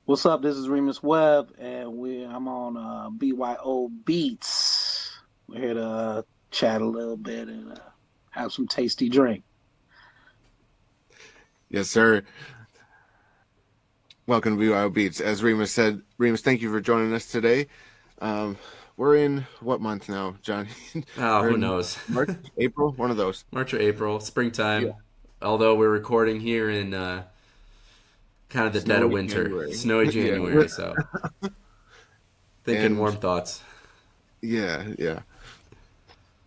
What's up? This is Remus Webb, and I'm on BYOBeats. We're here to chat a little bit and have some tasty drink. Yes, sir. Welcome to BYOBeats. As Remus said, Remus, thank you for joining us today. Um, we're in what month now, Johnny? Oh, We're who in knows? March, April, one of those. March or April, Yeah, springtime. Although we're recording here in kind of the dead of snowy winter, January. snowy Yeah, January. So thinking and warm thoughts. yeah.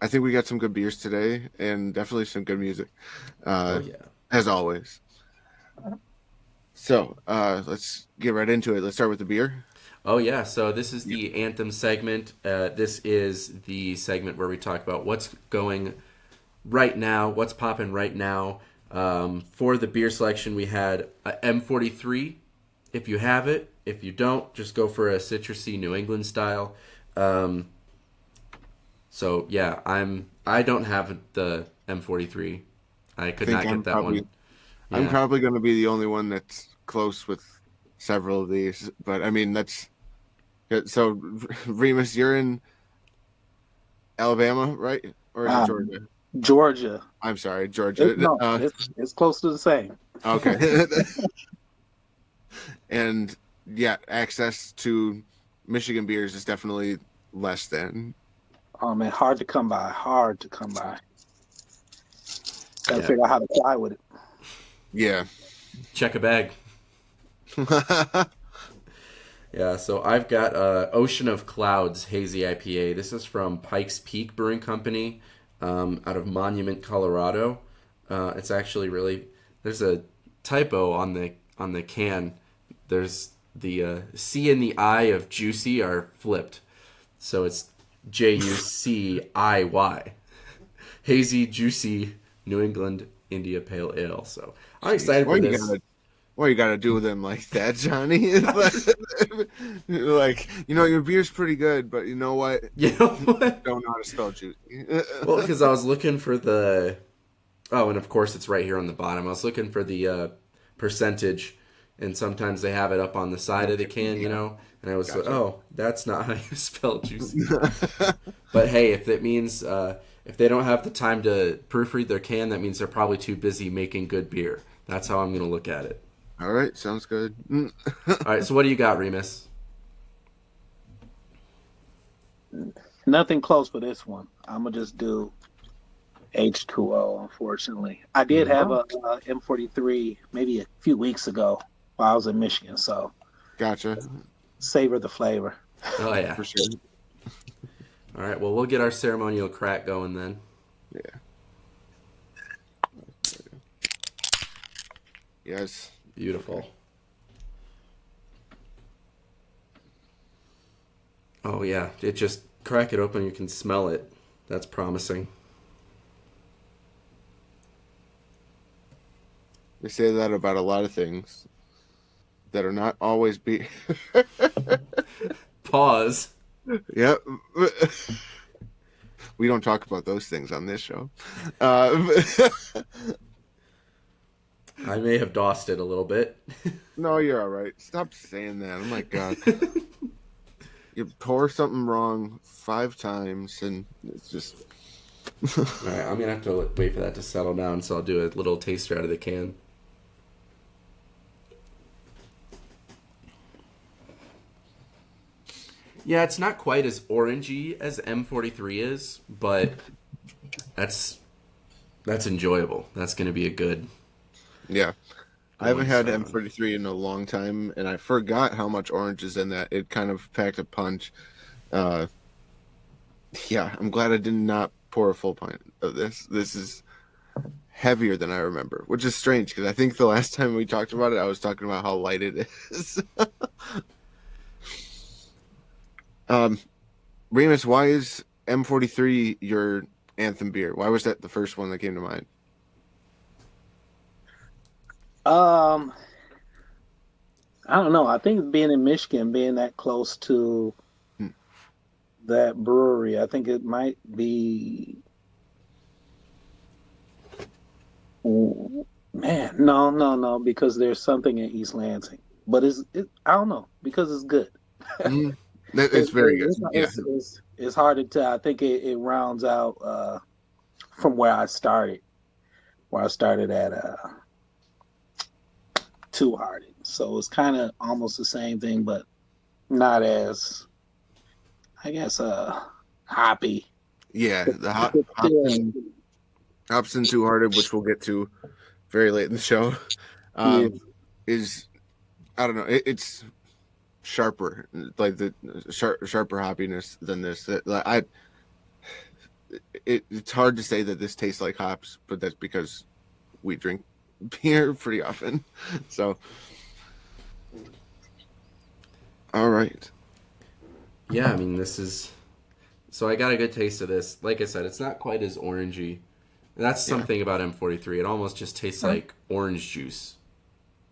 I think we got some good beers today, and definitely some good music, Oh uh, yeah. as always. So let's get right into it. Let's start with the beer. Oh yeah. So this is Yeah. the Anthem segment. This is the segment where we talk about what's going right now, what's popping right now. For the beer selection, we had a M43. If you have it, if you don't, just go for a citrusy New England style. Um, so yeah, I don't have the M43. I I could think not get that one. I'm Yeah. probably going to be the only one that's close with several of these, but I mean that's so. Remus, you're in Alabama, right? Or is it Um, Georgia? Georgia. I'm sorry, Georgia. No, it's close to the same. Okay. And yeah, access to Michigan beers is definitely less than. Oh man, hard to come by. Hard to come by. Got to Yeah. figure out how to fly with it. Yeah. Check a bag. Yeah, so I've got Ocean of Clouds Hazy IPA. This is from Pikes Peak Brewing Company out of Monument, Colorado. It's actually really there's a typo on the can. There's the C and the I of juicy are flipped, so it's JUCIY. Hazy Juicy New England India Pale Ale. So I'm Jeez, excited for this. what you gotta do with them like that, Johnny? Like, your beer's pretty good, but you know what? You know what? Don't know how to spell juicy. Well, because I was looking for the and of course it's right here on the bottom. I was looking for the percentage, and sometimes they have it up on the side of the can, And I was like, Gotcha. oh, that's not how you spell juicy. But hey, if it means if they don't have the time to proofread their can, that means they're probably too busy making good beer. That's how I'm going to look at it. All right, sounds good. All right, so what do you got, Remus? Nothing close for this one. I'm gonna just do H2O. Unfortunately, I did have Oh, a M43 maybe a few weeks ago while I was in Michigan. So gotcha. savor the flavor. Oh yeah. For sure. All right, well we'll get our ceremonial crack going then. Yeah. Yes. Beautiful. Oh yeah, it just crack it open. You can smell it. That's promising. They say that about a lot of things that are not always beer. Pause. Yep. We don't talk about those things on this show. Uh, I may have dossed it a little bit. no, you're all right. Stop saying that. Oh my god. You pour something wrong 5 times, and it's just. All right, I'm gonna have to wait for that to settle down, so I'll do a little taster out of the can. Yeah, it's not quite as orangey as M43 is, but that's enjoyable. That's gonna be a good. Yeah. I Good haven't one to had start on. M43 in a long time, and I forgot how much orange is in that. It kind of packed a punch. Uh, yeah, I'm glad I did not pour a full pint of this. This is heavier than I remember, which is strange because I think the last time we talked about it, I was talking about how light it is. um, Remus, why is M43 your anthem beer? Why was that the first one that came to mind? Um, I don't know. I think being in Michigan, being that close to Hmm. that brewery, I think it might be. Ooh, man, no, because there's something in East Lansing. but I don't know because it's good. Mm, it's very good. Yeah. It's hard to tell. I think it rounds out from where I started. Where I started at Two Hearted, so it's kind of almost the same thing, but not as I guess hoppy. Yeah, the Still, Hobson Two Hearted, which we'll get to very late in the show, yeah, is I don't know. It's sharper, like the sharper hoppiness than this. It's hard to say that this tastes like hops, but that's because we drink beer pretty often. So, all right. Yeah, I mean, this is. So I got a good taste of this. Like I said, it's not quite as orangey. That's something about M43. It almost just tastes like orange juice.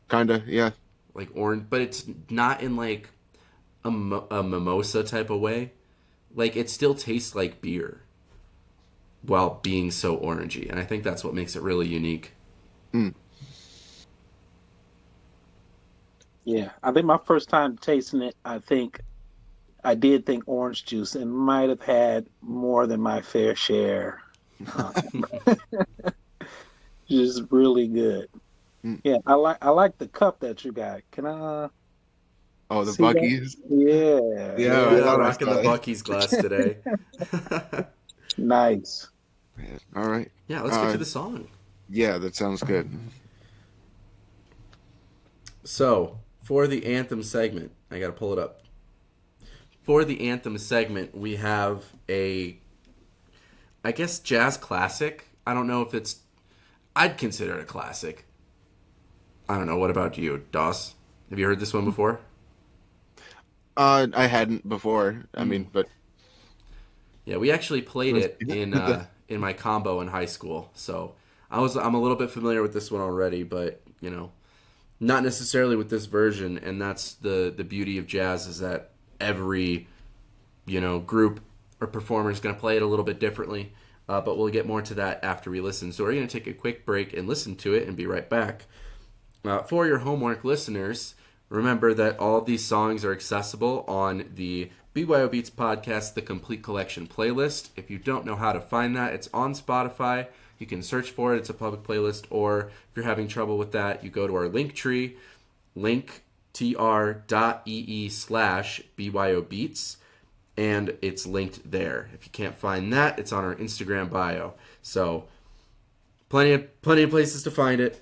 Kinda, yeah. Like orange, but it's not in like a mimosa type of way. Like it still tastes like beer while being so orangey. And I think that's what makes it really unique. Mm. yeah. I think my first time tasting it, I did think orange juice and might have had more than my fair share. Just really good. Mm. Yeah, I like the cup that you got. Can I? Oh, the See that? Buc-ee's. Yeah. Yeah, I Yeah, thought I rocking saw the it. Buc-ee's glass today. Nice. All right. Yeah, let's get to the song. Yeah, that sounds good. So, for the Anthem segment, I got to pull it up. For the Anthem segment, we have I guess, jazz classic. I don't know if I'd consider it a classic. I don't know. What about you, Doss? Have you heard this one before? I hadn't before. I mean, but Yeah, we actually played it in my combo in high school. So I'm a little bit familiar with this one already, but not necessarily with this version. And that's the beauty of jazz is that every group or performer is going to play it a little bit differently. But we'll get more to that after we listen. So we're going to take a quick break and listen to it and be right back. For your homework listeners, remember that all of these songs are accessible on the BYOBeats podcast, the Complete Collection playlist. If you don't know how to find that, it's on Spotify. You can search for it. It's a public playlist. Or if you're having trouble with that, you go to our link tree, linktr.ee/BYOBeats, and it's linked there. If you can't find that, it's on our Instagram bio. So plenty of places to find it.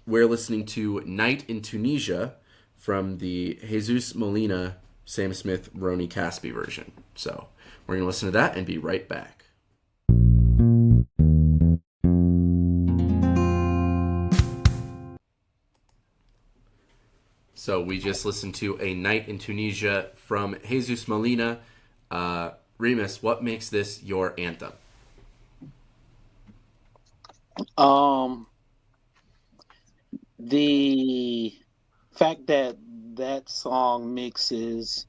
We're listening to Night in Tunisia from the Jesus Molina, Sam Smith, Roni, Kaspi version. So we're going to listen to that and be right back. So we just listened to A Night in Tunisia from Jesus Molina. Remus, what makes this your anthem? The fact that song mixes,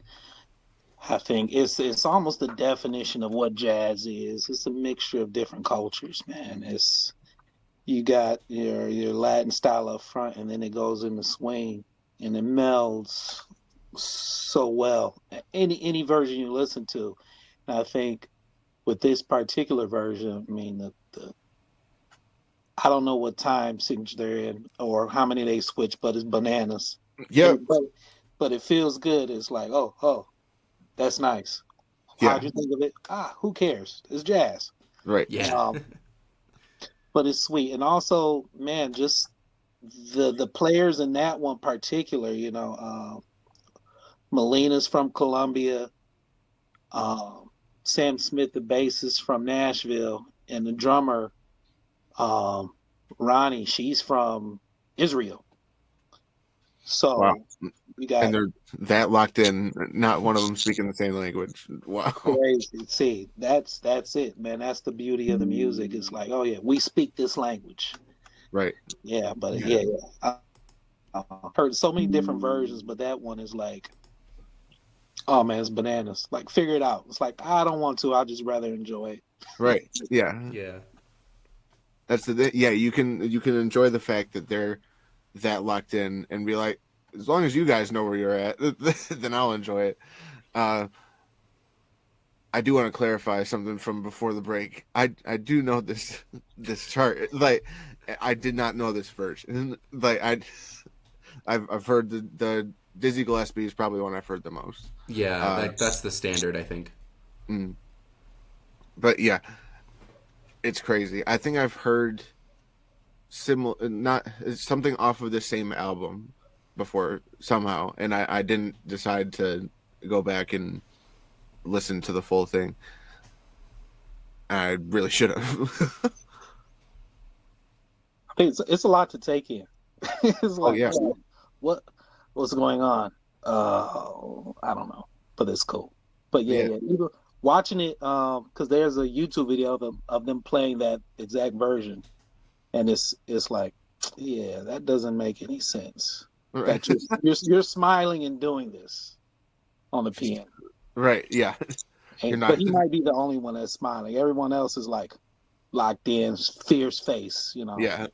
I think it's almost the definition of what jazz is. It's a mixture of different cultures, man. You got your Latin style up front, and then it goes into swing, and it melds so well. Any version you listen to, and I think with this particular version, I mean I don't know what time signature they're in or how many they switch, but it's bananas. yeah, But it feels good. It's like, oh, that's nice. Yeah. How'd you think of it? Who cares? It's jazz. right. Yeah. But it's sweet. And also, man, just the players in that one particular, Molina's from Colombia, Sam Smith, the bassist from Nashville, and the drummer, Roni, she's from Israel. So Wow. we got And they're that locked in, not one of them speaking the same language. Wow. crazy. See, that's it, man. That's the beauty of the music. It's like, oh yeah, we speak this language. Right. Yeah, but yeah. I've heard so many different versions, but that one is like, oh man, it's bananas. Like, figure it out. It's like, I don't want to. I'd just rather enjoy it. Right. Yeah. Yeah. That's the yeah. You can enjoy the fact that they're that locked in and be like, as long as you guys know where you're at, then I'll enjoy it. I do want to clarify something from before the break. I do know this chart. Like, I did not know this version. Like, I've heard the Dizzy Gillespie is probably one I've heard the most. Yeah, that's the standard, I think. But yeah, it's crazy. I think I've heard similar, not something off of the same album before somehow, and I didn't decide to go back and listen to the full thing. I really should have. It's a lot to take in. It's like, yeah. what's going on? I don't know, but it's cool. But yeah. Either watching it, because there's a YouTube video of them playing that exact version, and it's like, yeah, that doesn't make any sense. Right. That you're smiling and doing this on the piano. Right. Yeah. But he might be the only one that's smiling. Everyone else is like locked in, fierce face, you know. Yeah.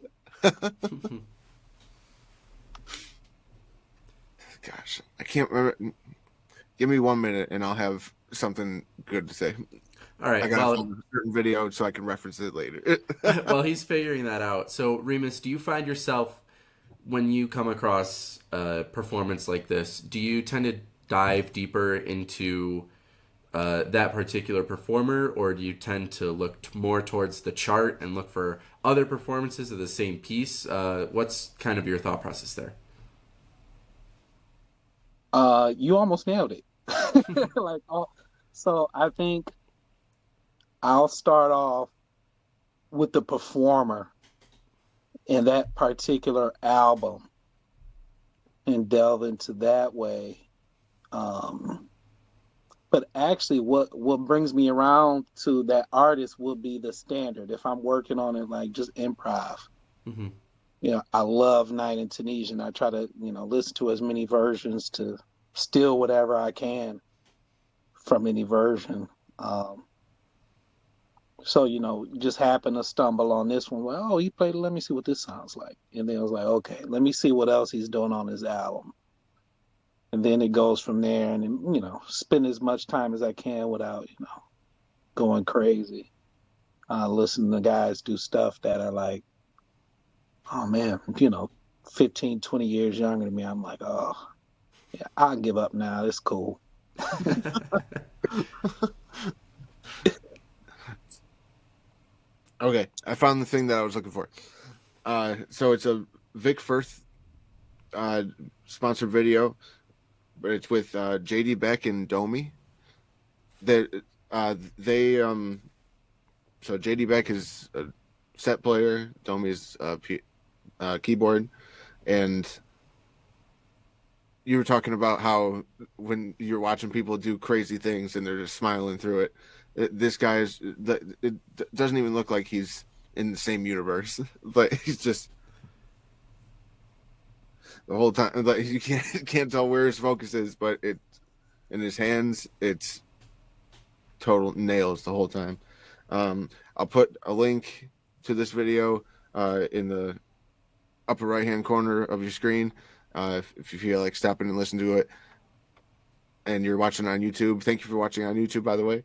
Gosh, I can't remember. Give me 1 minute and I'll have something good to say. All right. I got a certain video so I can reference it later. Well, he's figuring that out. So, Remus, do you find yourself, when you come across a performance like this, do you tend to dive deeper into that particular performer, or do you tend to look more towards the chart and look for other performances of the same piece? What's kind of your thought process there? You almost nailed it. So I think I'll start off with the performer in that particular album and delve into that way. But actually what brings me around to that artist will be the standard. If I'm working on it, like just improv. Mm-hmm. You know, I love Night in Tunisia, and I try to, listen to as many versions to steal whatever I can from any version. So, you just happen to stumble on this one. Well, oh, he played it. Let me see what this sounds like. And then I was like, okay, let me see what else he's doing on his album. And then it goes from there, and, spend as much time as I can without, going crazy. Listening to guys do stuff that are like, oh man, 15, 20 years younger than me. I'm like, oh, yeah, I'll give up now. It's cool. Okay, I found the thing that I was looking for. So it's a Vic Firth sponsored video, but it's with JD Beck and Domi. So JD Beck is a set player, Domi is keyboard, and you were talking about how when you're watching people do crazy things and they're just smiling through it, this guy it doesn't even look like he's in the same universe. But he's just the whole time, like, you can't tell where his focus is, but it in his hands, it's total nails the whole time. I'll put a link to this video in the upper right hand corner of your screen. If you feel like stopping and listen to it, and you're watching on YouTube, thank you for watching on YouTube, by the way.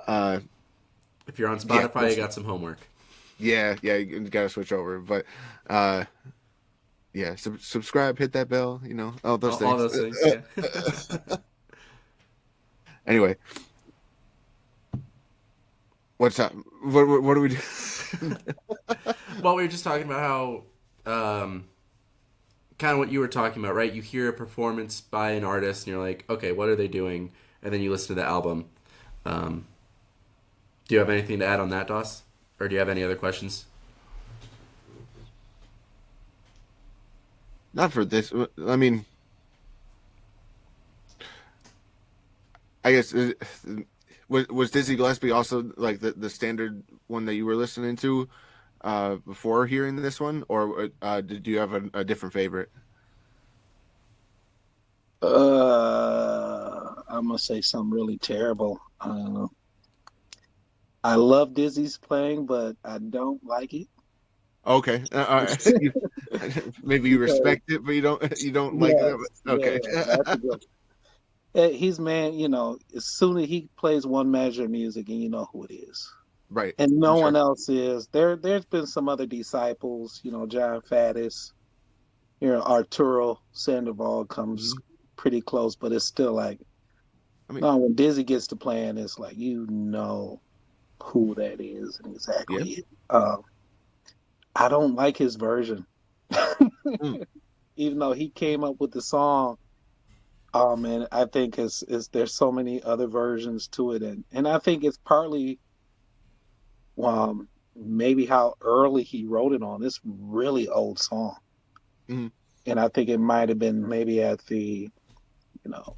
If you're on Spotify, you got some homework. Yeah, you gotta switch over. But subscribe, hit that bell, all those things. All those things. Yeah. Anyway, what's up? What do we do? Well, we were just talking about how kind of what you were talking about, right? You hear a performance by an artist and you're like, okay, what are they doing? And then you listen to the album. Do you have anything to add on that, Doss? Or do you have any other questions? Not for this. I mean, I guess was Dizzy Gillespie also like the standard one that you were listening to before hearing this one, or did you have a different favorite? I'm gonna say something really terrible. I love Dizzy's playing, but I don't like it. Okay, Maybe you respect it, but you don't like it. Yes, Okay. yeah, that's a good. He's man, as soon as he plays one measure of music, and you know who it is, Right. and For no sure. one else is. There's been some other disciples, John Faddis, Arturo Sandoval comes Mhm. pretty close, but it's still like, I mean, no, when Dizzy gets to playing, it's like who that is and yeah. exactly it. I don't like his version, Mm, even though he came up with the song. Oh man, I think it's there's so many other versions to it, and I think it's partly maybe how early he wrote it on this really old song, mhm. and I think it might have been maybe at you know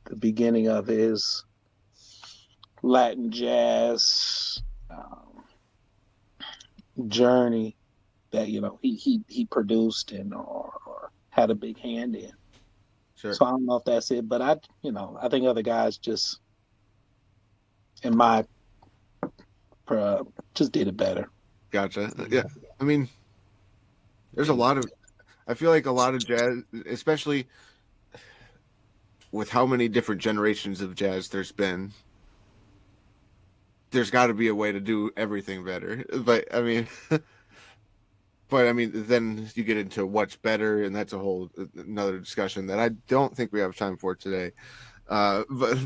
the beginning of his Latin jazz journey that he produced and or had a big hand in. Sure. So I don't know if that's it, but I think other guys just in my just did it better. Gotcha. Yeah. I mean, there's a lot of. I feel like a lot of jazz, especially with how many different generations of jazz there's got to be a way to do everything better. But I mean, then you get into what's better, and that's a whole another discussion that I don't think we have time for today. But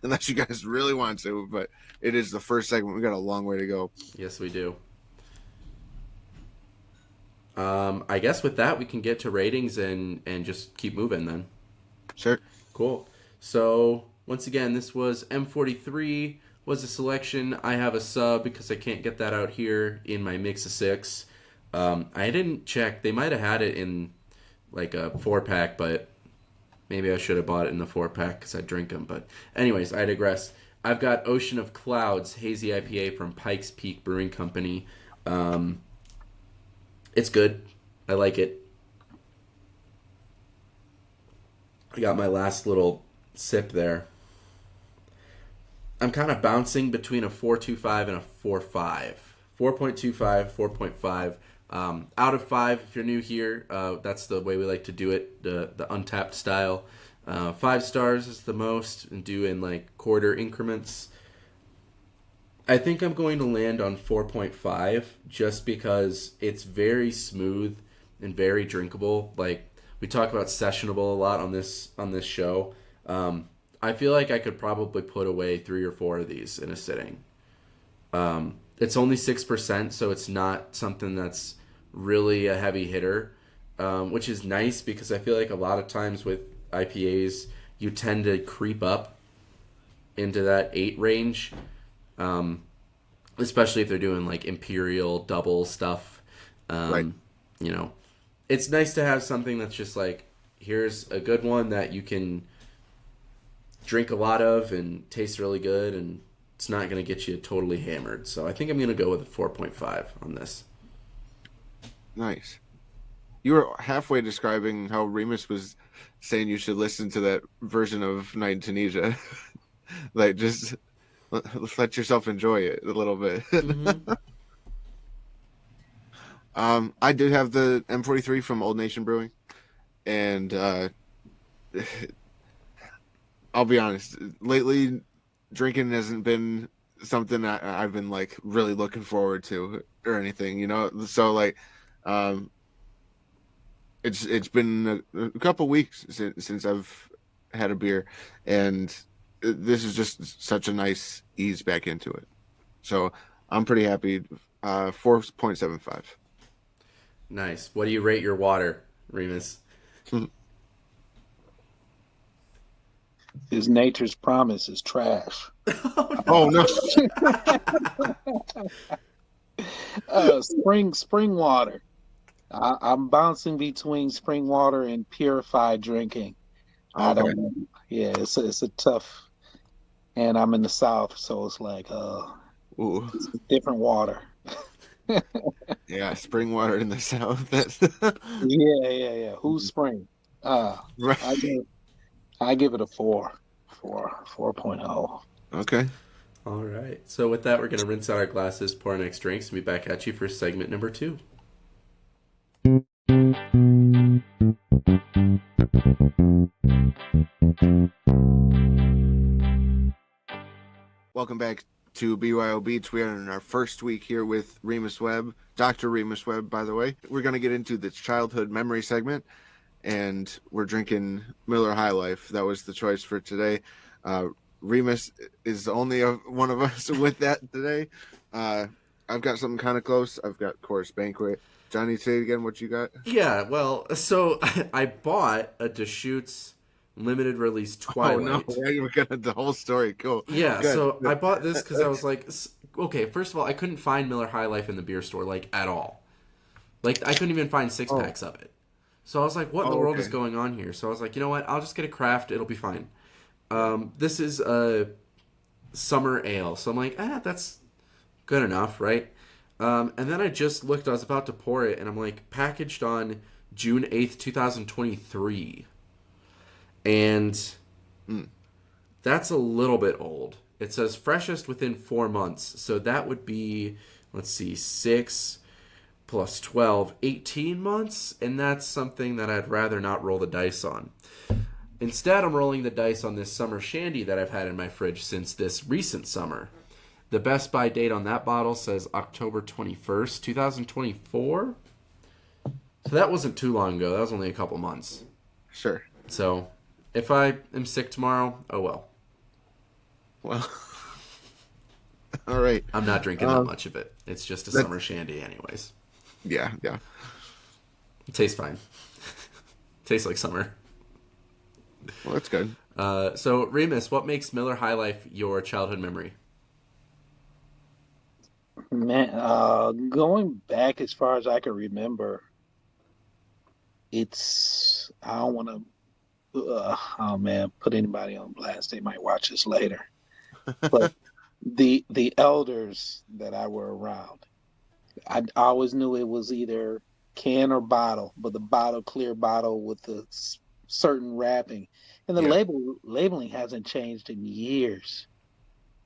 unless you guys really want to, but it is the first segment. We got a long way to go. Yes, we do. I guess with that we can get to ratings and just keep moving then. Sure. Cool. So once again, this was M43 was a selection. I have a sub because I can't get that out here in my mix of six. I didn't check. They might have had it in like a 4-pack, but maybe I should have bought it in the 4-pack because I drink them. But anyways, I digress. I've got Ocean of Clouds Hazy IPA from Pikes Peak Brewing Company. It's good. I like it. I got my last little sip there. I'm kind of bouncing between a 4.25 and a 4.5. 4.25, 4.5. Out of 5, if you're new here, that's the way we like to do it, the untapped style. 5 stars is the most, and do in like quarter increments. I think I'm going to land on 4.5 just because it's very smooth and very drinkable. Like we talk about sessionable a lot on this show. I feel like I could probably put away 3 or 4 of these in a sitting. It's only 6%, so it's not something that's really a heavy hitter, which is nice because I feel like a lot of times with IPAs you tend to creep up into that 8 range. Especially if they're doing like imperial double stuff. Right. It's nice to have something that's just like, here's a good one that you can drink a lot of and taste really good, and it's not going to get you totally hammered. So I think I'm going to go with a 4.5 on this. Nice. You were halfway describing how Remus was saying you should listen to that version of Night in Tunisia. Like, just let yourself enjoy it a little bit. Mm-hmm. I did have the M43 from Old Nation Brewing, and I'll be honest, lately drinking hasn't been something I've been like really looking forward to or anything, So like, it's been a couple weeks since I've had a beer, and this is just such a nice ease back into it. So I'm pretty happy. 4.75. Nice. What do you rate your water, Remus? His nature's promise is trash. Oh no. Spring water. I'm bouncing between spring water and purified drinking. I Okay. don't know. Yeah, it's a tough. And I'm in the South, so it's like Ooh. it's different water. Yeah, spring water in the South. That's Yeah. Who's spring? I right. give it a 4.0. Okay. All right. So with that, we're going to rinse out our glasses, pour our next drinks, and be back at you for segment number 2. Welcome back to BYOBeats. We are in our first week here with Remus Webb, Dr. Remus Webb, by the way. We're going to get into the childhood memory segment, and we're drinking Miller High Life. That was the choice for today. Remus is the only one of us with that today. I've got something kind of close. I've got Course Banquet. Johnny, say it again, what you got? Yeah, well, so I bought a Deschutes limited release Twilight. Oh, no. Yeah, you were gonna the whole story. Cool. Yeah, Good. so I bought this because I was like, okay, first of all, I couldn't find Miller High Life in the beer store, like, at all. Like, I couldn't even find 6-packs of it. So I was like, what in the world is going on here? So I was like, you know what, I'll just get a craft, it'll be fine. This is a summer ale, so I'm like, that's good enough, right? And then I just looked, I was about to pour it, and I'm like, packaged on June 8th, 2023. And that's a little bit old. It says freshest within 4 months. So that would be, let's see, 6 plus 12, 18 months. And that's something that I'd rather not roll the dice on. Instead, I'm rolling the dice on this summer shandy that I've had in my fridge since this recent summer. The best by date on that bottle says October 21st, 2024. So that wasn't too long ago. That was only a couple months. Sure. So if I am sick tomorrow, oh well. Well, all right. I'm not drinking that much of it. It's just a summer shandy anyways. Yeah. It tastes fine. Tastes like summer. Well, that's good. So, Remus, what makes Miller High Life your childhood memory? Man, going back as far as I can remember, I don't want to, put anybody on blast. They might watch this later. But the elders that I were around, I always knew it was either can or bottle, but the clear bottle with the certain wrapping. And the labeling hasn't changed in years.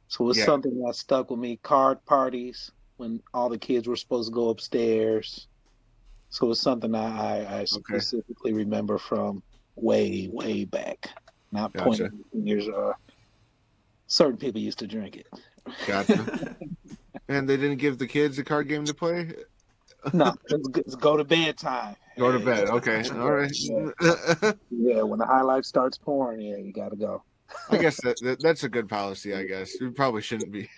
So it's something that stuck with me. Card parties when all the kids were supposed to go upstairs. So it's something I specifically remember from way, way back. Not pointing fingers. Certain people used to drink it. Gotcha. And they didn't give the kids a card game to play? No, it's go to bed time. Go to bed. Okay. All right. Yeah, when the High Life starts pouring, you got to go. I guess that's a good policy, I guess. You probably shouldn't be.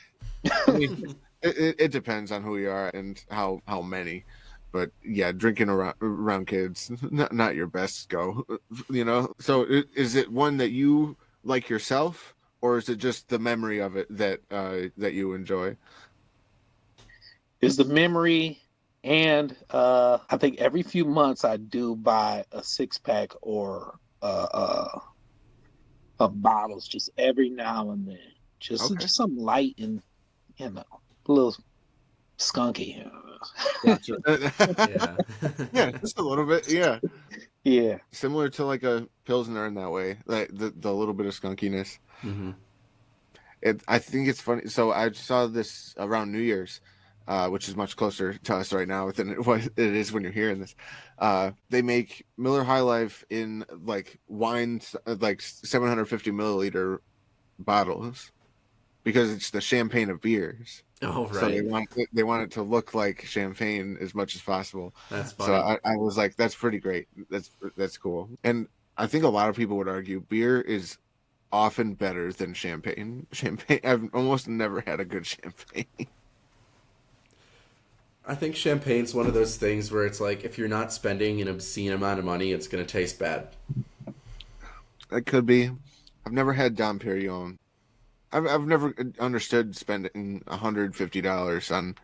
I mean, it depends on who you are and how many. But yeah, drinking around kids, not your best go, you know? So is it one that you like yourself, or is it just the memory of it that you enjoy? Is the memory, and I think every few months I do buy a 6-pack or of bottles, just every now and then. Just something light and, a little skunky. Gotcha. Yeah, just a little bit. Yeah. Similar to like a Pilsner in that way, like the little bit of skunkiness. Mm-hmm. I think it's funny. So I saw this around New Year's, which is much closer to us right now than it is when you're hearing this. They make Miller High Life in like wines, like 750 milliliter bottles, because it's the champagne of beers. Oh, right. So they want it to look like champagne as much as possible. That's funny. So I was like, that's pretty great. That's cool. And I think a lot of people would argue beer is often better than champagne. I've almost never had a good champagne. I think champagne's one of those things where it's like, if you're not spending an obscene amount of money, it's going to taste bad. It could be. I've never had Dom Perignon. I've never understood spending $150 on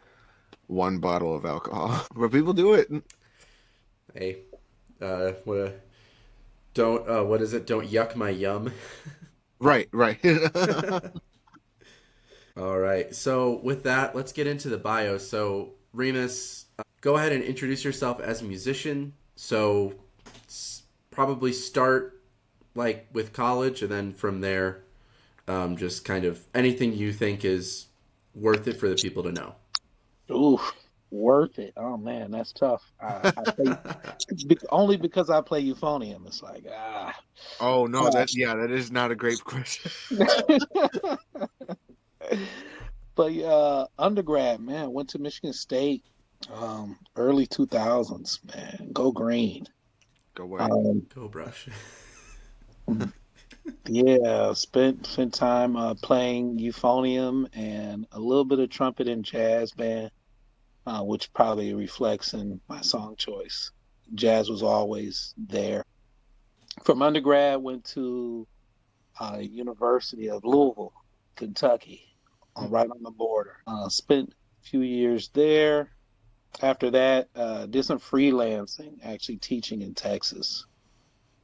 one bottle of alcohol, but people do it. Hey, what is it? Don't yuck my yum. Right. All right. So with that, let's get into the bio. So Remus, go ahead and introduce yourself as a musician. So probably start like with college, and then from there, just kind of anything you think is worth it for the people to know. Ooh, Worth it. Oh man, that's tough. I play only because I play euphonium. It's like Oh no, that is not a great question. But undergrad, man, went to Michigan State, early 2000s, man. Go green. Go away. Go brush. Yeah, spent time playing euphonium and a little bit of trumpet and jazz band, which probably reflects in my song choice. Jazz was always there. From undergrad, went to University of Louisville, Kentucky, right on the border. Spent a few years there. After that, did some freelancing, actually teaching in Texas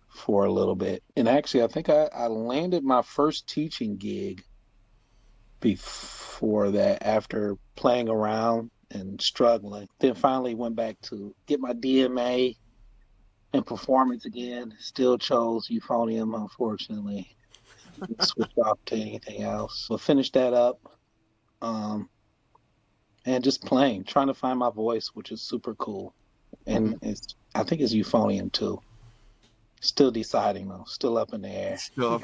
for a little bit. And actually, I think I landed my first teaching gig before that, after playing around and struggling. Then finally went back to get my DMA and performance again. Still chose euphonium, unfortunately. Switched off to anything else. But finished that up. And just playing, trying to find my voice, which is super cool. And I think it's euphonium too. Still deciding though, still up in the air. Still up.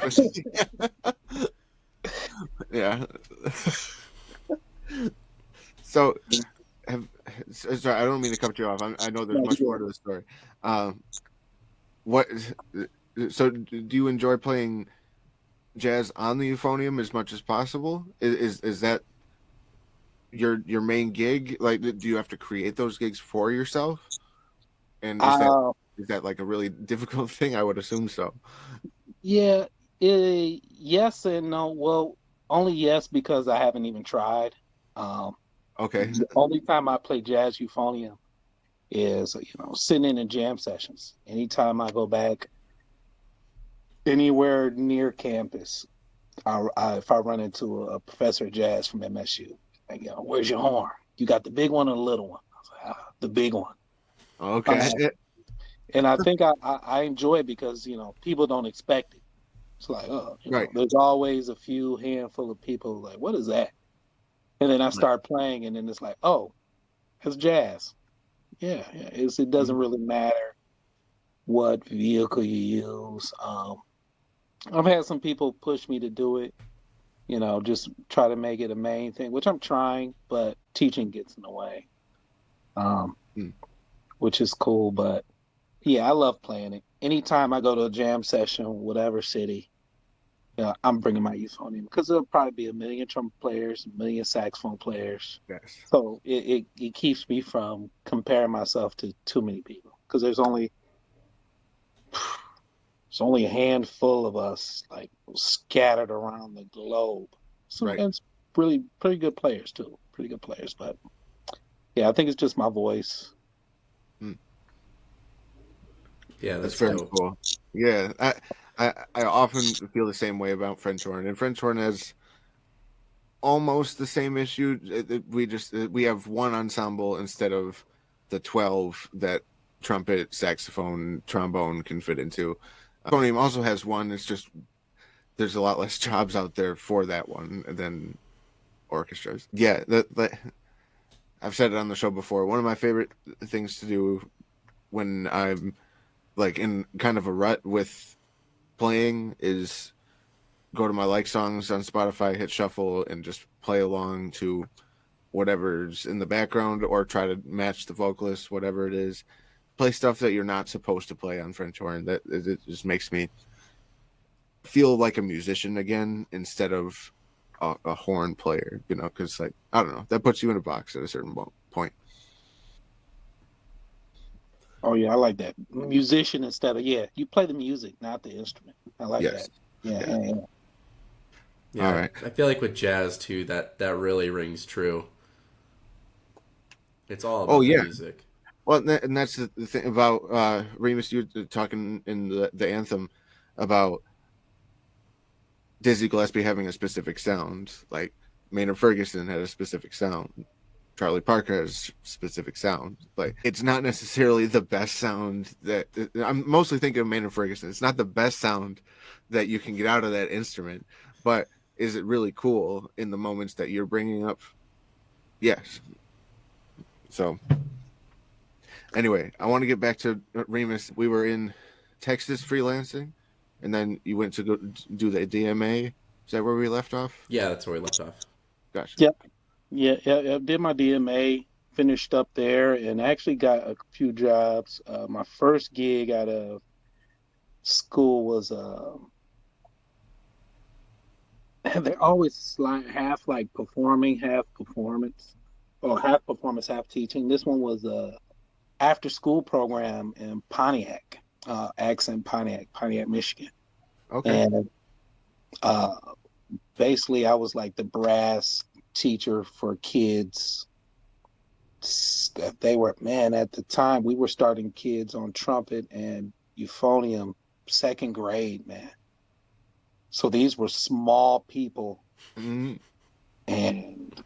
Yeah. So, sorry, I don't mean to cut you off. I know there's much more to the story. What? So, do you enjoy playing jazz on the euphonium as much as possible? Is that your main gig? Like, do you have to create those gigs for yourself? And is that like a really difficult thing? I would assume so. Yeah, yes and no. Well, only yes because I haven't even tried. Okay. The only time I play jazz euphonium is sitting in jam sessions. Anytime I go back anywhere near campus, if I run into a professor of jazz from MSU, like, where's your horn? You got the big one or the little one? I was like, the big one. Okay. And I think I enjoy it because people don't expect it. It's like, right. There's always a few handful of people like, what is that? And then I start playing, and then it's like, oh, it's jazz. Yeah. It doesn't really matter what vehicle you use. I've had some people push me to do it, just try to make it a main thing, which I'm trying, but teaching gets in the way, which is cool. But yeah, I love playing it. Anytime I go to a jam session, whatever city, I'm bringing my euphonium because there'll probably be a million trumpet players, a million saxophone players. Yes. So it keeps me from comparing myself to too many people because there's only a handful of us like scattered around the globe. So, and it's really pretty good players too. Pretty good players, but yeah, I think it's just my voice. Yeah, that's very cool. Yeah, I often feel the same way about French horn, and French horn has almost the same issue. We have one ensemble instead of the 12 that trumpet, saxophone, trombone can fit into. Euphonium also has one. It's just there's a lot less jobs out there for that one than orchestras. Yeah, I've said it on the show before. One of my favorite things to do when I'm like in kind of a rut with playing is go to my like songs on Spotify, hit shuffle, and just play along to whatever's in the background or try to match the vocalist, whatever it is. Play stuff that you're not supposed to play on French horn. That it just makes me feel like a musician again instead of a horn player, because like, I don't know, that puts you in a box at a certain point. Oh yeah, I like that. Musician instead of you play the music, not the instrument. I like that. Yeah. All right. I feel like with jazz too, that really rings true. It's all about the music. Well, and that's the thing about Remus. You were talking in the anthem about Dizzy Gillespie having a specific sound. Like Maynard Ferguson had a specific sound. Charlie Parker has a specific sound. Like it's not necessarily the best sound that I'm mostly thinking of Maynard Ferguson. It's not the best sound that you can get out of that instrument, but is it really cool in the moments that you're bringing up? Yes. So anyway, I want to get back to Remus. We were in Texas freelancing, and then you went to go do the DMA. Is that where we left off? Yeah, that's where we left off. Gotcha. Yep. Yeah. Did my DMA, finished up there, and actually got a few jobs. My first gig out of school was they're always like half like performing, half performance, or half performance, half teaching. This one was a after school program in Pontiac, Accent Pontiac, Michigan, Okay. and uh, basically I was like the brass teacher for kids. They were, man, at the time we were starting kids on trumpet and euphonium, second grade, man. So these were small people, Mhm. and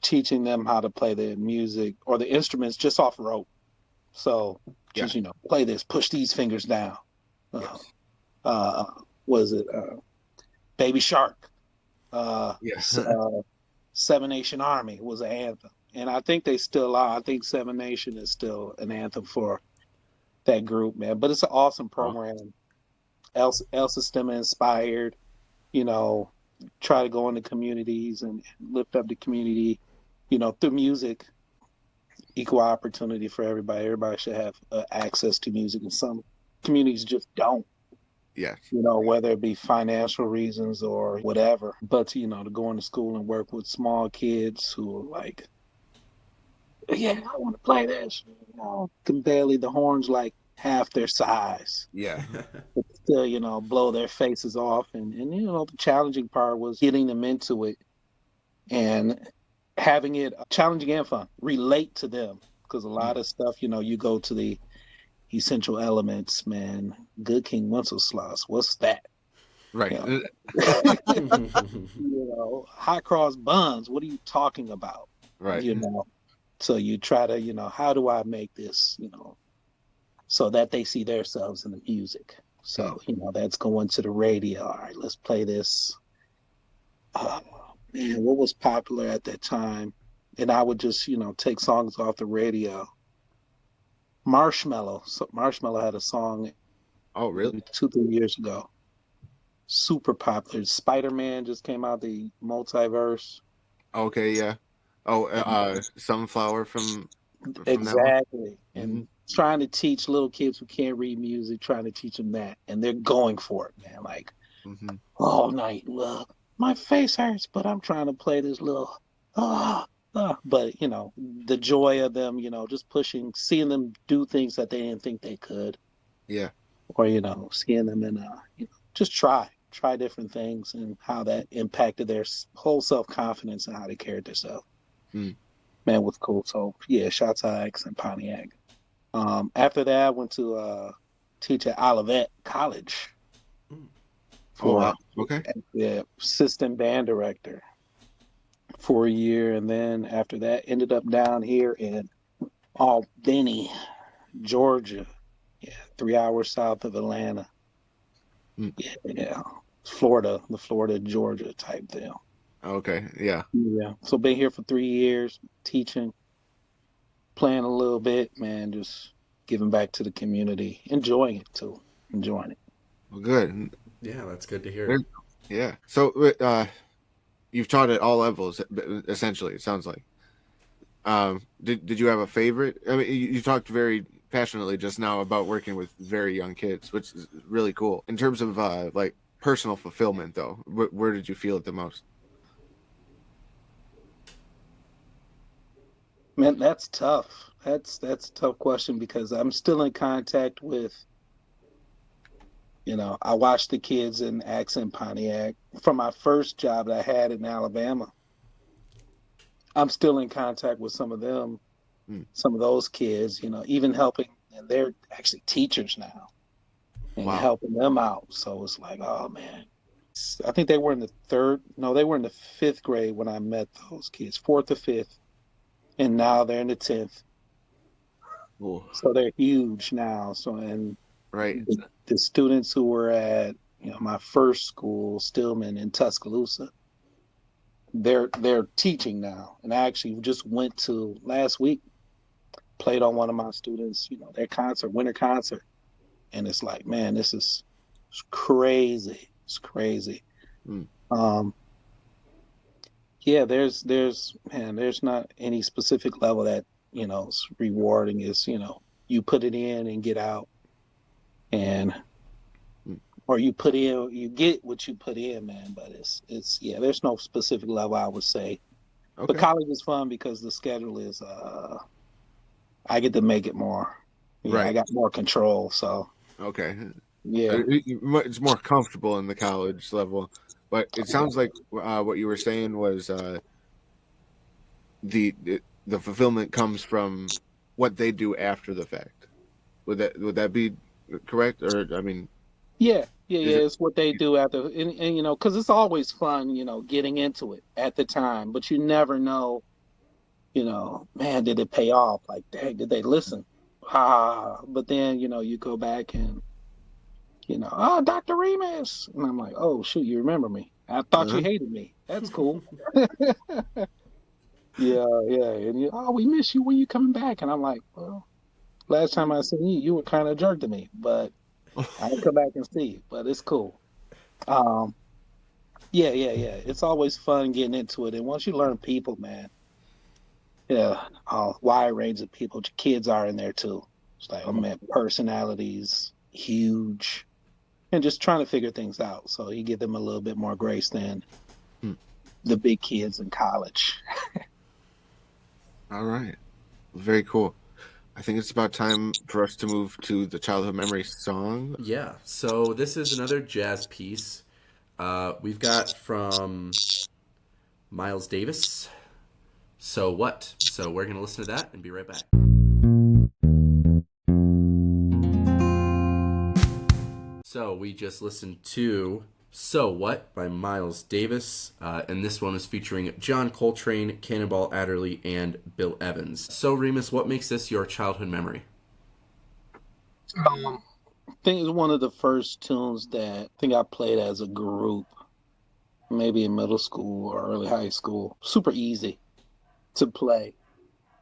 teaching them how to play the music or the instruments just off rote. So Yeah. just play this, push these fingers down. Yes. Uh, was it Baby Shark? Yes. Seven Nation Army was an anthem, and I think they still are. I think Seven Nation is still an anthem for that group, man. But it's an awesome program. Elsa Stemma inspired. You know, try to go into communities and lift up the community. Through music, equal opportunity for everybody. Everybody should have access to music, and some communities just don't. Yes. Whether it be financial reasons or whatever. But, to go into school and work with small kids who are like, yeah, I want to play this, can barely the horns like half their size, Yeah. but still, blow their faces off. And the challenging part was getting them into it and having it challenging and fun, relate to them. Because a lot of stuff, you go to the essential elements, man. Good King Wenceslas, what's that? Right. Hot cross buns, what are you talking about? Right. So you try to, how do I make this, so that they see themselves in the music. So, that's going to the radio. All right, let's play this. Man, what was popular at that time? And I would just, take songs off the radio. Marshmello. So Marshmello had a song Oh, really? 2-3 years ago. Super popular. Spider-Man just came out, the multiverse. Okay. Yeah. Oh, Sunflower from that one. Exactly. And trying to teach little kids who can't read music, trying to teach them that. And they're going for it, man. Like, all night, look, my face hurts, but I'm trying to play this little, but, the joy of them, just pushing, seeing them do things that they didn't think they could. Yeah. Or, seeing them in, just try different things and how that impacted their whole self-confidence and how they carried themselves. Man, was cool. So yeah, shots out X and Pontiac. After that, I went to teach at Olivet College for Okay. the assistant band director for a year, and then after that, ended up down here in Albany, Georgia. Yeah, 3 hours south of Atlanta. Yeah, Florida, the Florida Georgia type deal. Okay. Yeah. Yeah. So been here for 3 years, teaching, playing a little bit, man, just giving back to the community, enjoying it too, enjoying it. Well, good. Yeah, that's good to hear. Yeah. So, you've taught at all levels, essentially. It sounds like. Did you have a favorite? I mean, you talked very passionately just now about working with very young kids, which is really cool. In terms of like personal fulfillment, though, where did you feel it the most? Man, that's tough. That's a tough question because I'm still in contact with, I watched the kids in Accent Pontiac from my first job that I had in Alabama. I'm still in contact with some of them, some of those kids, even helping, and they're actually teachers now and helping them out. So it's like, oh man, I think they were in they were in the fifth grade when I met those kids, fourth or fifth. And now they're in the 10th. Ooh. So they're huge now. So, and right, the students who were at, my first school, Stillman in Tuscaloosa, they're teaching now, and I actually just went to last week, played on one of my students, their concert, winter concert, and it's like, man, it's crazy. It's crazy. Mm. Yeah, there's not any specific level that is rewarding. Is you put it in and get out, and or you put in, you get what you put in, man. But it's yeah, there's no specific level I would say. But Okay. college is fun because the schedule is I get to make it more. Yeah, I Right. got more control. So Okay. So yeah, it's more comfortable in the college level, but it sounds like what you were saying was the the fulfillment comes from what they do after the fact. Would that be correct? Or I mean, yeah. is it? It's what they do after, and because it's always fun, getting into it at the time, but you never know, man, did it pay off? Like, dang, did they listen? Ah, but then you go back and oh, Dr. Remus, and I'm like, oh shoot, you remember me? I thought you Uh-huh. hated me. That's cool. Yeah, and oh, we miss you when you coming back, and I'm like, well, last time I seen you, you were kind of a jerk to me, but I'll come back and see you. But it's cool. Um, yeah. It's always fun getting into it, and once you learn people, man, yeah, a wide range of people. Kids are in there too. It's like, oh man, personalities huge, and just trying to figure things out. So you give them a little bit more grace than Hmm. the big kids in college. All right. Very cool. I think it's about time for us to move to the childhood memory song. Yeah. So this is another jazz piece. We've got from Miles Davis. So what? So we're gonna listen to that and be right back. So we just listened to So What by Miles Davis, and this one is featuring John Coltrane, Cannonball Adderley, and Bill Evans. So Remus, what makes this your childhood memory? I think it's one of the first tunes that I think I played as a group, maybe in middle school or early high school. Super easy to play,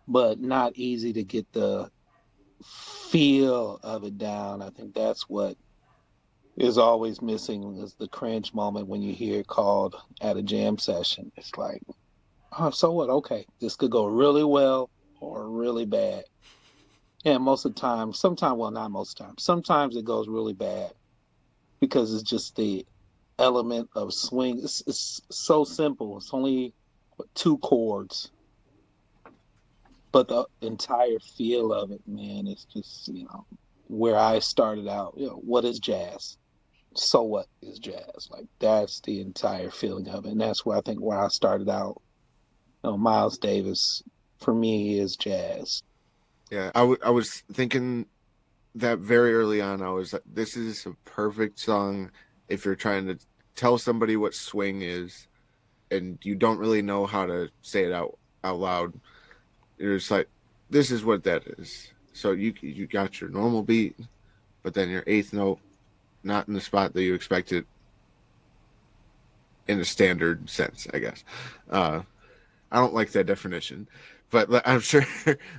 but not easy to get the feel of it down. I think that's what is always missing is the cringe moment when you hear it called at a jam session. It's like, oh, so what? Okay, this could go really well or really bad. And most of the time, sometimes, well, not most of the time, sometimes it goes really bad because it's just the element of swing. It's so simple. It's only what, two chords, but the entire feel of it, man, it's just, where I started out, what is jazz? So what is jazz? Like that's the entire feeling of it. And that's where I think where I started out. Miles Davis for me is jazz. Yeah, I was thinking that very early on. I was like, this is a perfect song if you're trying to tell somebody what swing is and you don't really know how to say it out loud. You're just like, this is what that is. So you got your normal beat, but then your eighth note not in the spot that you expected in a standard sense, I guess. I don't like that definition, but I'm sure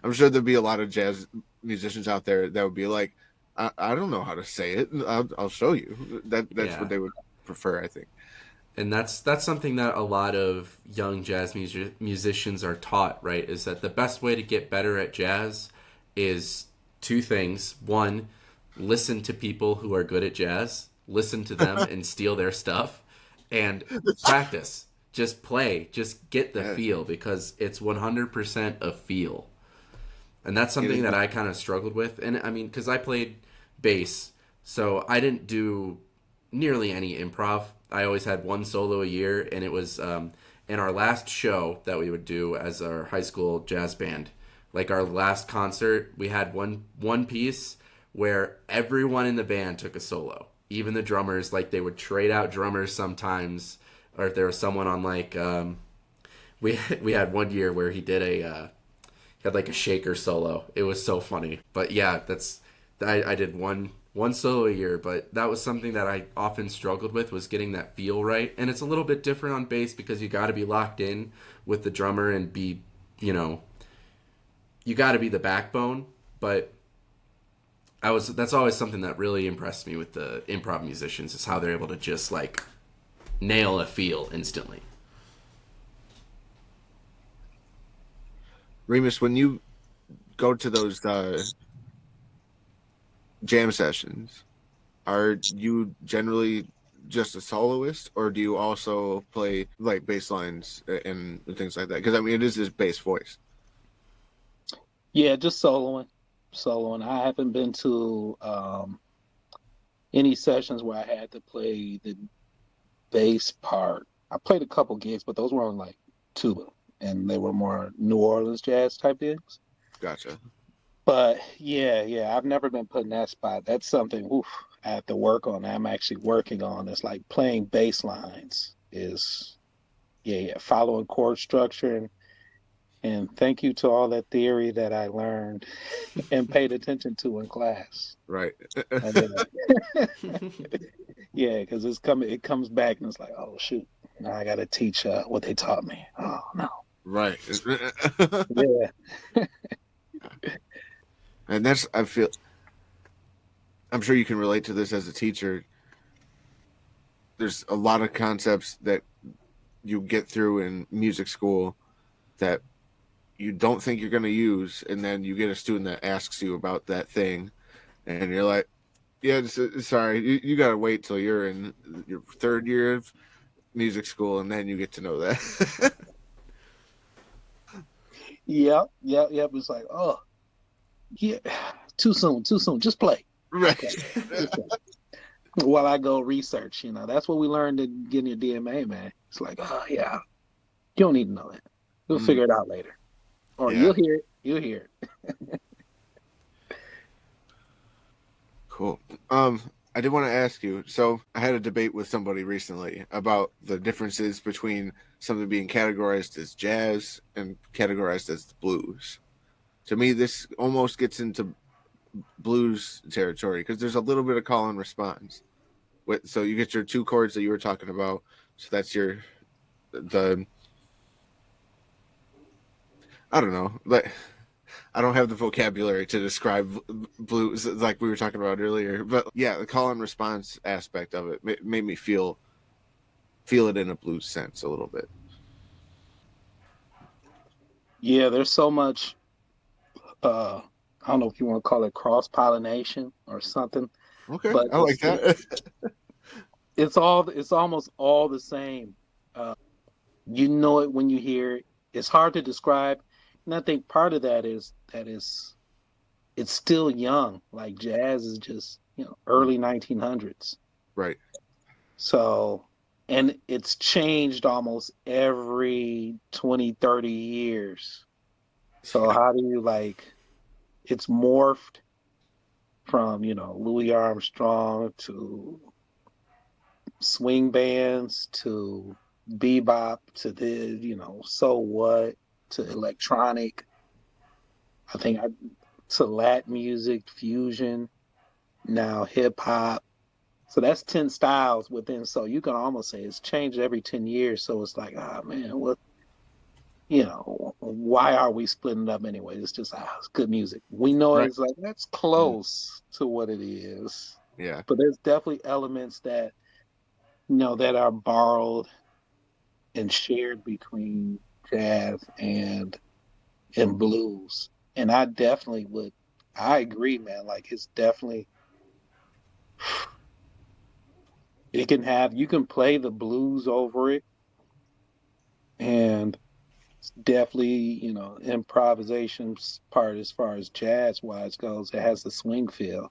I'm sure there'll be a lot of jazz musicians out there that would be like, I don't know how to say it. I'll show you. That's what Yeah. they would prefer, I think. And that's something that a lot of young jazz musicians are taught, right? Is that the best way to get better at jazz is two things. One, listen to people who are good at jazz, listen to them and steal their stuff, and practice. Just play, just get the Yeah, feel because it's 100% a feel. And that's it something is. that I kind of struggled with. And I mean, because I played bass, so I didn't do nearly any improv. I always had one solo a year, and it was in our last show that we would do as our high school jazz band. Like our last concert, we had one piece where everyone in the band took a solo. Even the drummers, like they would trade out drummers sometimes, or if there was someone on like we had one year where he did he had like a shaker solo. It was so funny. But yeah, I did one one solo a year, but that was something that I often struggled with, was getting that feel right. And it's a little bit different on bass because you got to be locked in with the drummer and be, you know, you got to be the backbone. But that's always something that really impressed me with the improv musicians, is how they're able to just like nail a feel instantly. Remus, when you go to those jam sessions, are you generally just a soloist, or do you also play like bass lines and things like that? Because I mean, it is his bass voice. Yeah, just soloing. I haven't been to any sessions where I had to play the bass part. I played a couple gigs, but those were on like tuba, and they were more New Orleans jazz type gigs. Gotcha. But yeah, I've never been put in that spot. That's something I have to work on. I'm actually working on. It's like playing bass lines is following chord structure and thank you to all that theory that I learned and paid attention to in class. Right. Yeah, because it comes back and it's like, oh shoot, now I got to teach what they taught me. Oh no. Right. Yeah. And I'm sure you can relate to this as a teacher. There's a lot of concepts that you get through in music school that you don't think you're going to use, and then you get a student that asks you about that thing, and you're like, yeah, sorry, you got to wait till you're in your third year of music school, and then you get to know that. Yep. It's like, oh, yeah, too soon. Just play. Right. Okay. While I go research, that's what we learned in getting your DMA, man. It's like, oh yeah, you don't need to know that. We'll figure it out later, or Yeah. You'll hear it. Cool. I did want to ask you. So I had a debate with somebody recently about the differences between something being categorized as jazz and categorized as the blues. To me, this almost gets into blues territory because there's a little bit of call and response. So you get your two chords that you were talking about. So that's the I don't know, like I don't have the vocabulary to describe blues like we were talking about earlier, but yeah, the call and response aspect of it made me feel it in a blues sense a little bit. Yeah, there's so much. I don't know if you want to call it cross pollination or something. Okay, But I like that. It's almost all the same. You know it when you hear it. It's hard to describe, and I think part of that is it's still young. Like jazz is just early 1900s. Right. So, and it's changed almost every 20, 30 years. So how do you it's morphed from, Louis Armstrong to swing bands to bebop to so what to electronic. I think to Latin music, fusion, now hip hop. So that's 10 styles within. So you can almost say it's changed every 10 years. So it's like, ah, man, what, why are we splitting it up anyway? It's just, it's good music. We know Right. it's like, that's close to what it is. Yeah. But there's definitely elements that, that are borrowed and shared between jazz and blues. And I agree, man. Like it's definitely, you can play the blues over it, and it's definitely, improvisation part as far as jazz wise goes. It has the swing feel,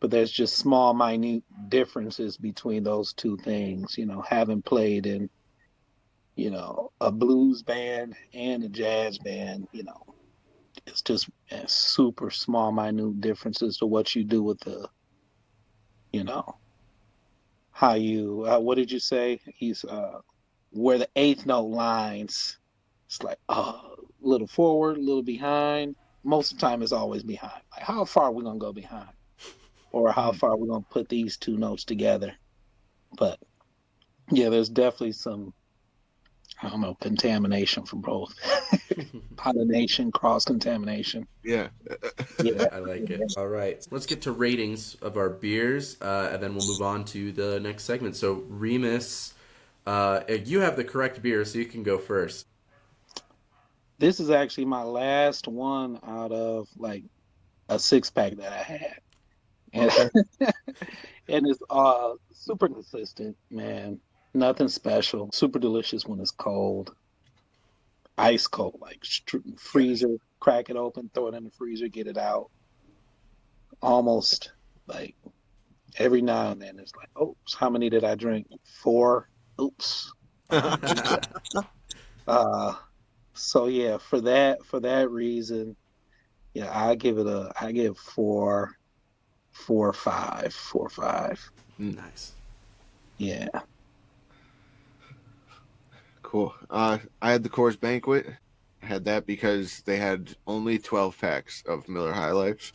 but there's just small, minute differences between those two things. Having played in, a blues band and a jazz band, it's just super small, minute differences to what you do with the, how you, what did you say? He's, where the eighth note lines, it's like, a little forward, a little behind. Most of the time it's always behind. Like, how far are we going to go behind? or how far we're gonna put these two notes together. But yeah, there's definitely some, I don't know, contamination from both. Pollination, cross contamination. Yeah. Yeah. I like it. All right. Let's get to ratings of our beers, and then we'll move on to the next segment. So, Remus, you have the correct beer, so you can go first. This is actually my last one out of like a 6-pack that I had. And, and it's super consistent, man. Nothing special. Super delicious when it's cold. Ice cold, like freezer, crack it open, throw it in the freezer, get it out. Almost like every now and then it's like, oops, how many did I drink? 4. Oops. So yeah, for that reason, yeah, I give 4, 4, 5, 4, 5. Nice. Yeah. Cool. I had the Coors Banquet. I had that because they had only 12 packs of Miller High Life,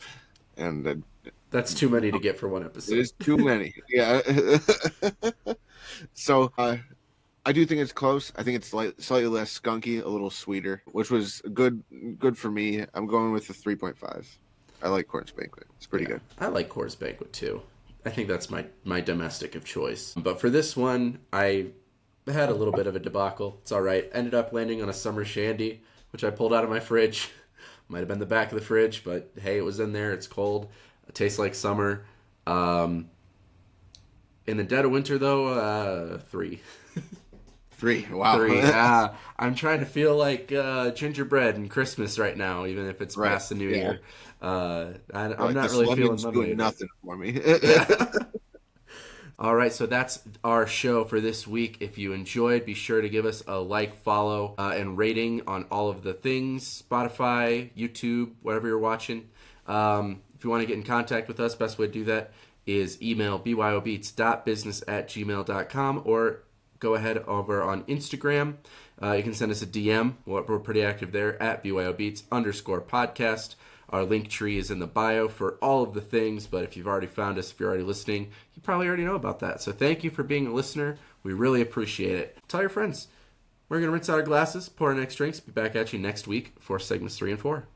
and That's too many to get for one episode. it is too many. Yeah. So I do think it's close. I think it's slightly less skunky, a little sweeter, which was good for me. I'm going with the 3.5. I like Coors Banquet. It's pretty good. I like Coors Banquet too. I think that's my domestic of choice. But for this one, I had a little bit of a debacle. It's all right. Ended up landing on a summer shandy, which I pulled out of my fridge. Might have been the back of the fridge, but hey, it was in there. It's cold. It tastes like summer. In the dead of winter, though, 3. 3. Wow. 3. I'm trying to feel like gingerbread and Christmas right now, even if it's past the new year. I'm not really feeling doing nothing for me. All right, so that's our show for this week. If you enjoyed, be sure to give us a like, follow, and rating on all of the things, Spotify, YouTube, whatever you're watching. If you want to get in contact with us, best way to do that is email byobeats.business@gmail.com or go ahead over on Instagram. You can send us a DM. We're pretty active there at BYOBeats_podcast. Our link tree is in the bio for all of the things, but if you've already found us, if you're already listening, you probably already know about that. So thank you for being a listener. We really appreciate it. Tell your friends. We're going to rinse out our glasses, pour our next drinks, be back at you next week for segments 3 and 4.